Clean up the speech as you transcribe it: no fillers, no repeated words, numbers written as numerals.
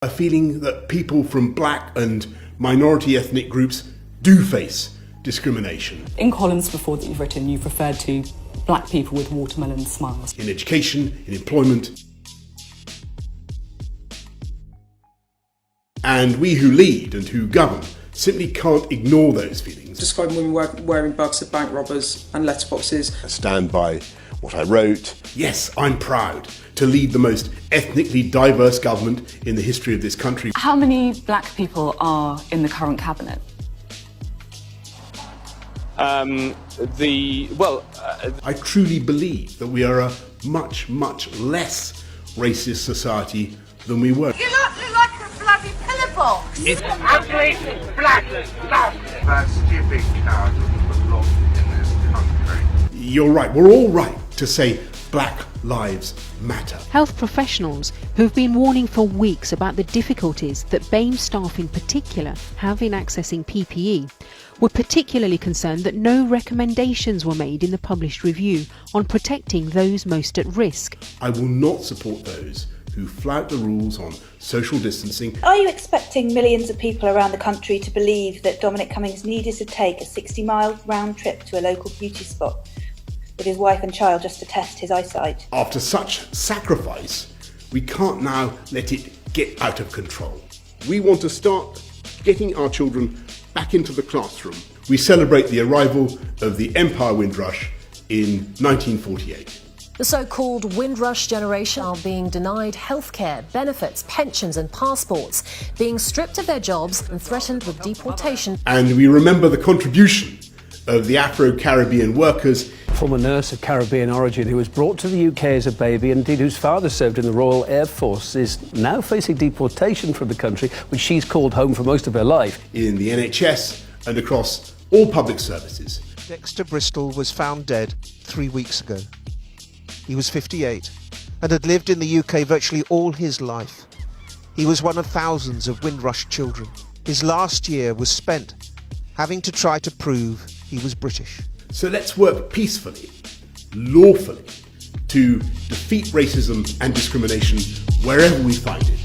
a feeling that people from black and minority ethnic groups do face discrimination. In columns before that you've written, you've referred to black people with watermelon smiles. In education, in employment. And we who lead and who govern simply can't ignore those feelings. Describing women wearing bugs of bank robbers and letterboxes. I stand by what I wrote. Yes, I'm proud to lead the most ethnically diverse government in the history of this country. How many black people are in the current cabinet? I truly believe that we are a much, much less racist society than we were. You look like a bloody pillar box. It's ugly, black, that stupid cow doesn't belong in this country. You're right, we're all right to say Black Lives Matter. Health professionals who have been warning for weeks about the difficulties that BAME staff in particular have in accessing PPE were particularly concerned that no recommendations were made in the published review on protecting those most at risk. I will not support those who flout the rules on social distancing. Are you expecting millions of people around the country to believe that Dominic Cummings needed to take a 60-mile round trip to a local beauty spot with his wife and child just to test his eyesight? After such sacrifice, we can't now let it get out of control. We want to start getting our children back into the classroom. We celebrate the arrival of the Empire Windrush in 1948. The so-called Windrush generation are being denied healthcare, benefits, pensions and passports, being stripped of their jobs and threatened with deportation. And we remember the contribution of the Afro-Caribbean workers. Former nurse of Caribbean origin who was brought to the UK as a baby and indeed whose father served in the Royal Air Force is now facing deportation from the country, which she's called home for most of her life. In the NHS and across all public services. Dexter Bristol was found dead 3 weeks ago. He was 58 and had lived in the UK virtually all his life. He was one of thousands of Windrush children. His last year was spent having to try to prove he was British. So let's work peacefully, lawfully, to defeat racism and discrimination wherever we find it.